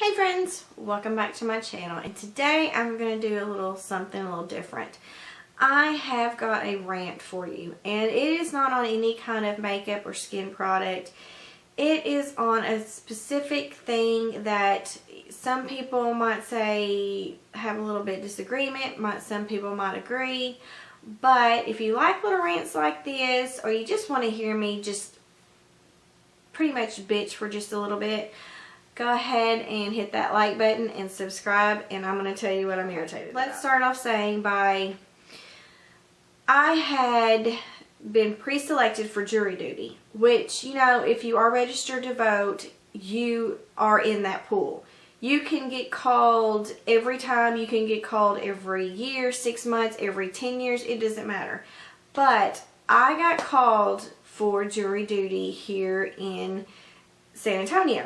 Hey friends, welcome back to my channel, and today I'm going to do something a little different. I have got a rant for you, and it is not on any kind of makeup or skin product. It is on a specific thing that some people might say have a little bit of disagreement, some people might agree, but if you like little rants like this, or you just want to hear me just pretty much bitch for just a little bit, go ahead and hit that like button and subscribe, and I'm going to tell you what I'm irritated about. Let's start off saying I had been pre-selected for jury duty, which, you know, if you are registered to vote, you are in that pool. You can get called every time, you can get called every year, 6 months, every 10 years, it doesn't matter. But I got called for jury duty here in San Antonio.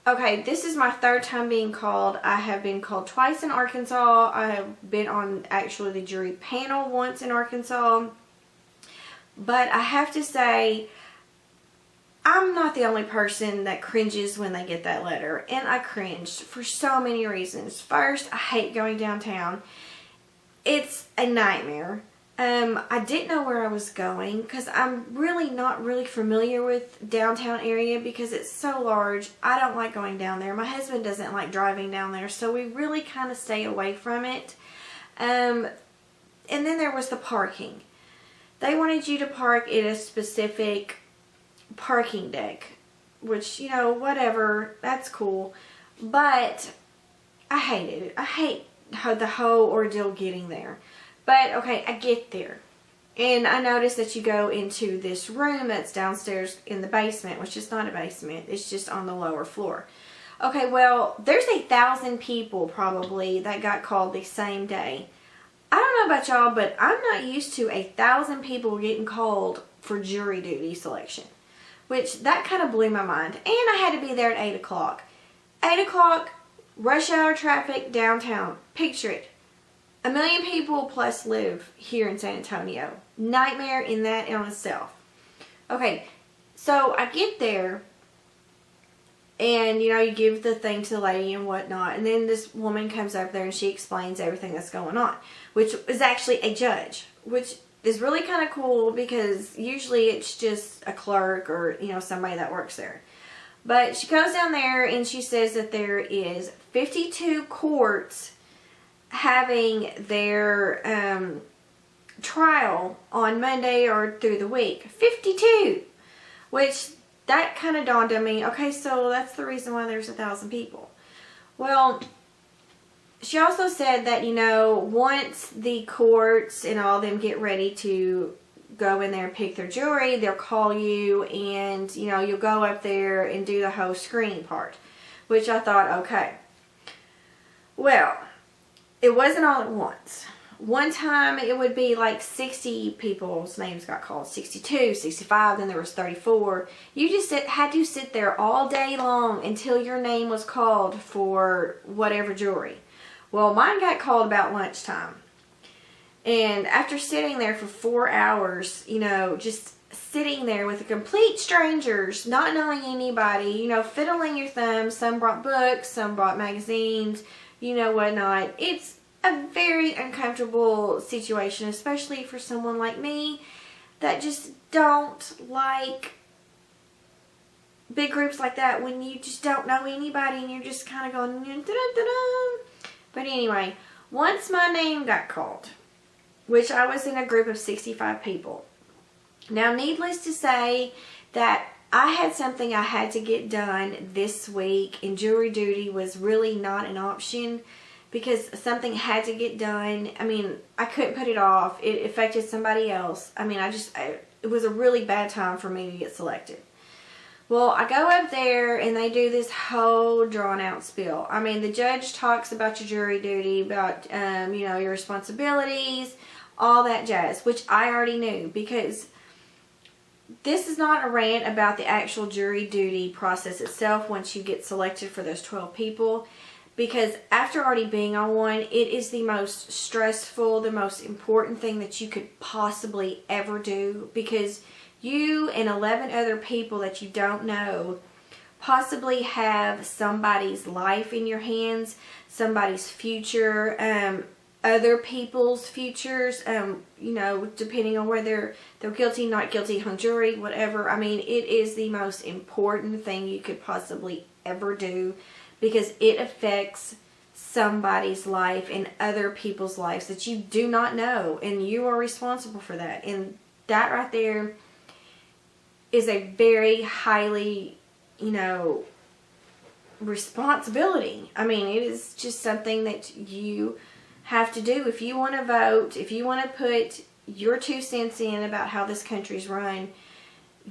Okay, this is my third time being called. I have been called twice in Arkansas. I have been on actually the jury panel once in Arkansas. But I have to say, I'm not the only person that cringes when they get that letter. And I cringed for so many reasons. First, I hate going downtown. It's a nightmare. I didn't know where I was going because I'm really not really familiar with downtown area because it's so large. I don't like going down there. My husband doesn't like driving down there, so we really kind of stay away from it. And then there was the parking. They wanted you to park at a specific parking deck, which, you know, whatever, that's cool. But I hated it. I hate the whole ordeal getting there. But, okay, I get there, and I notice that you go into this room that's downstairs in the basement, which is not a basement, it's just on the lower floor. Okay, well, there's 1,000 people probably that got called the same day. I don't know about y'all, but I'm not used to 1,000 people getting called for jury duty selection, which that kind of blew my mind. And I had to be there at 8 o'clock. 8 o'clock, rush hour traffic, downtown. Picture it. 1 million people plus live here in San Antonio. Nightmare in that in itself. Okay, so I get there, and, you know, you give the thing to the lady and whatnot, and then this woman comes over there and she explains everything that's going on, which is actually a judge, which is really kind of cool because usually it's just a clerk or, you know, somebody that works there. But she goes down there and she says that there is 52 courts having their trial on Monday or through the week. 52! Which, that kind of dawned on me. Okay, so that's the reason why there's 1,000 people. Well, she also said that, you know, once the courts and all them get ready to go in there and pick their jury, they'll call you and, you know, you'll go up there and do the whole screening part. Which I thought, okay. Well, it wasn't all at once. One time it would be like 60 people's names got called. 62, 65, then there was 34. You just had to sit there all day long until your name was called for whatever jury. Well, mine got called about lunchtime. And after sitting there for 4 hours, you know, just sitting there with complete strangers, not knowing anybody, you know, fiddling your thumbs. Some brought books, some brought magazines, you know, whatnot. It's a very uncomfortable situation, especially for someone like me that just don't like big groups like that when you just don't know anybody and you're just kind of going da-da-da-da. But anyway, once my name got called, which I was in a group of 65 people. Now, needless to say that I had something I had to get done this week, and jury duty was really not an option because something had to get done. I mean, I couldn't put it off. It affected somebody else. I mean, it was a really bad time for me to get selected. Well, I go up there and they do this whole drawn out spiel. I mean, the judge talks about your jury duty, about, you know, your responsibilities, all that jazz, which I already knew because this is not a rant about the actual jury duty process itself once you get selected for those 12 people. Because after already being on one, it is the most stressful, the most important thing that you could possibly ever do. Because you and 11 other people that you don't know possibly have somebody's life in your hands, somebody's future, other people's futures, depending on whether they're guilty, not guilty, hung jury, whatever. I mean, it is the most important thing you could possibly ever do, because it affects somebody's life and other people's lives that you do not know, and you are responsible for that. And that right there is a very highly, responsibility. I mean, it is just something that you have to do if you want to vote, if you want to put your 2 cents in about how this country's run.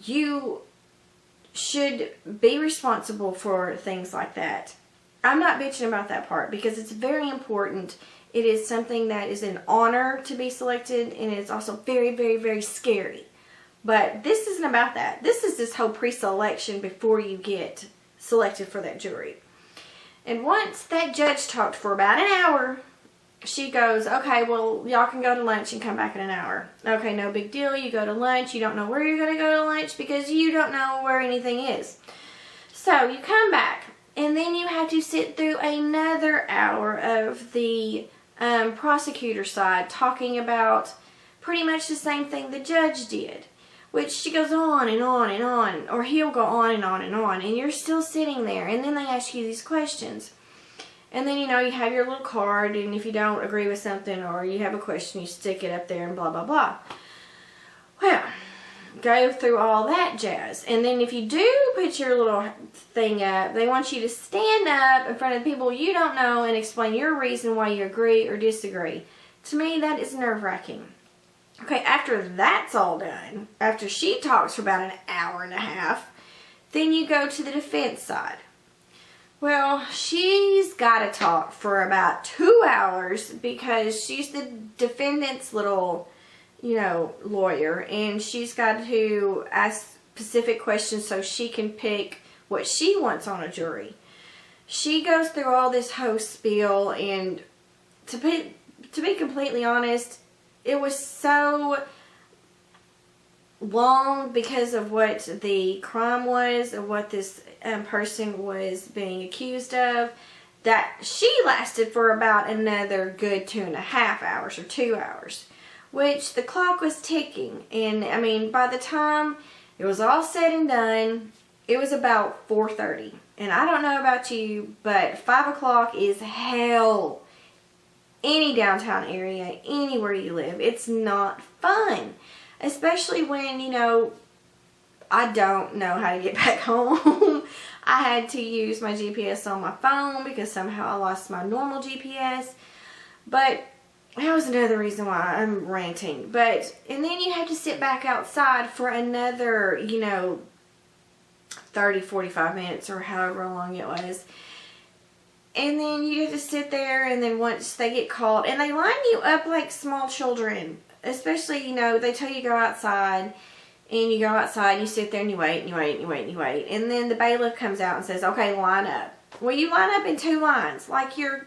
You should be responsible for things like that. I'm not bitching about that part, because it's very important. It is something that is an honor to be selected, and it's also very, very, very scary. But this isn't about that. This is this whole pre-selection before you get selected for that jury. And once that judge talked for about an hour, she goes, okay, well, y'all can go to lunch and come back in an hour. Okay, no big deal. You go to lunch. You don't know where you're going to go to lunch because you don't know where anything is. So you come back, and then you have to sit through another hour of the prosecutor side talking about pretty much the same thing the judge did, which she goes on and on and on, or he'll go on and on and on, and you're still sitting there, and then they ask you these questions. And then, you have your little card, and if you don't agree with something or you have a question, you stick it up there and blah, blah, blah. Well, go through all that jazz. And then if you do put your little thing up, they want you to stand up in front of people you don't know and explain your reason why you agree or disagree. To me, that is nerve-wracking. Okay, after that's all done, after she talks for about an hour and a half, then you go to the defense side. Well, she's got to talk for about 2 hours because she's the defendant's little, lawyer, and she's got to ask specific questions so she can pick what she wants on a jury. She goes through all this whole spiel, and to be completely honest, it was so long because of what the crime was and what this person was being accused of, that she lasted for about another good 2.5 hours or 2 hours, which the clock was ticking. And I mean, by the time it was all said and done, it was about 4:30. And I don't know about you, but 5 o'clock is hell. Any downtown area, anywhere you live, it's not fun. Especially when, I don't know how to get back home. I had to use my GPS on my phone because somehow I lost my normal GPS. But that was another reason why I'm ranting. And then you have to sit back outside for another, 30, 45 minutes or however long it was. And then you have to sit there, and then once they get called, and they line you up like small children. Especially, they tell you to go outside, and you go outside and you sit there and you wait and you wait and you wait and you wait. And then the bailiff comes out and says, okay, line up. Well, you line up in 2 lines, like you're,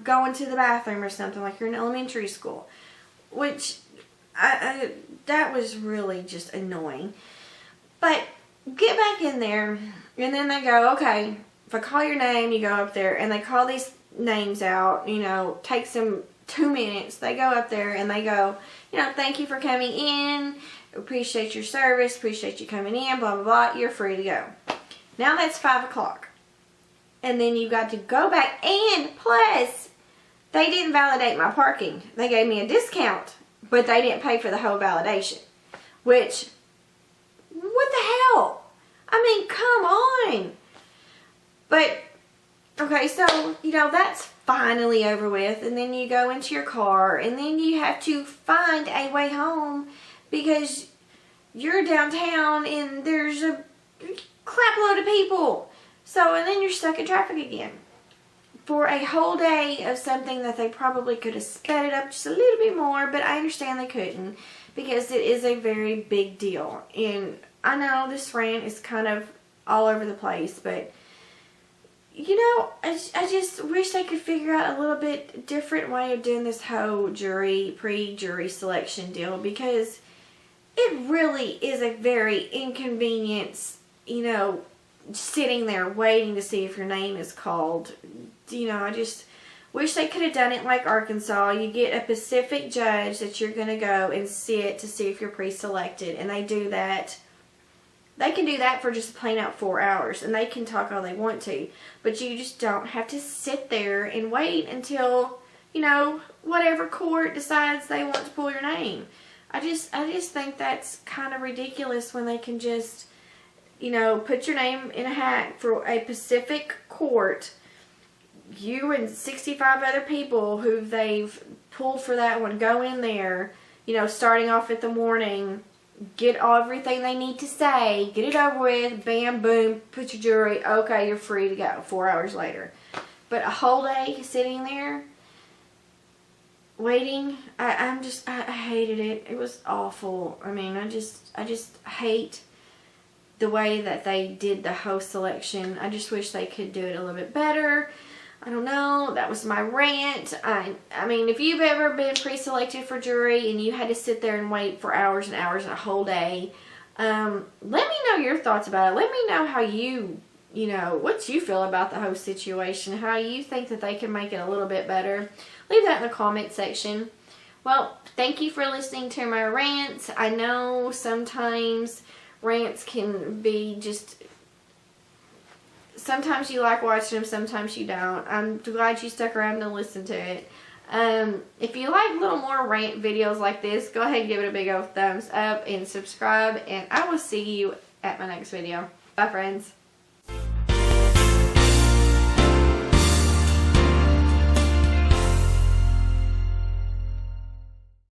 going to the bathroom or something, like you're in elementary school. Which, that was really just annoying. But get back in there, and then they go, okay, if I call your name, you go up there, and they call these names out, takes them 2 minutes. They go up there and they go, thank you for coming in. Appreciate your service. Appreciate you coming in. Blah, blah, blah. You're free to go. Now that's 5 o'clock. And then you got to go back. And plus, they didn't validate my parking. They gave me a discount, but they didn't pay for the whole validation. Which, what the hell? I mean, come on. But, okay, so, that's finally over with, and then you go into your car, and then you have to find a way home because you're downtown and there's a crap load of people. So, and then you're stuck in traffic again for a whole day of something that they probably could have sped it up just a little bit more, but I understand they couldn't because it is a very big deal. And I know this rant is kind of all over the place, but I just wish they could figure out a little bit different way of doing this whole pre-jury selection deal, because it really is a very inconvenient, sitting there waiting to see if your name is called. You know, I just wish they could have done it like Arkansas. You get a Pacific judge that you're going to go and sit to see if you're pre-selected, and they do that. They can do that for just plain out 4 hours, and they can talk all they want to, but you just don't have to sit there and wait until, you know, whatever court decides they want to pull your name. I just think that's kind of ridiculous when they can just, you know, put your name in a hat for a Pacific court. You and 65 other people who they've pulled for that one go in there, you know, starting off at the morning, get everything they need to say, get it over with, bam, boom, put your jury, okay, you're free to go 4 hours later. But a whole day sitting there waiting, I hated it. It was awful. I mean, I just hate the way that they did the host selection. I just wish they could do it a little bit better. I don't know. That was my rant. I mean, if you've ever been pre-selected for jury and you had to sit there and wait for hours and hours and a whole day, let me know your thoughts about it. Let me know how you know, what you feel about the host situation, how you think that they can make it a little bit better. Leave that in the comment section. Well, thank you for listening to my rants. I know sometimes rants can be just... Sometimes you like watching them, sometimes you don't. I'm glad you stuck around to listen to it. If you like little more rant videos like this, go ahead and give it a big old thumbs up and subscribe. And I will see you at my next video. Bye, friends.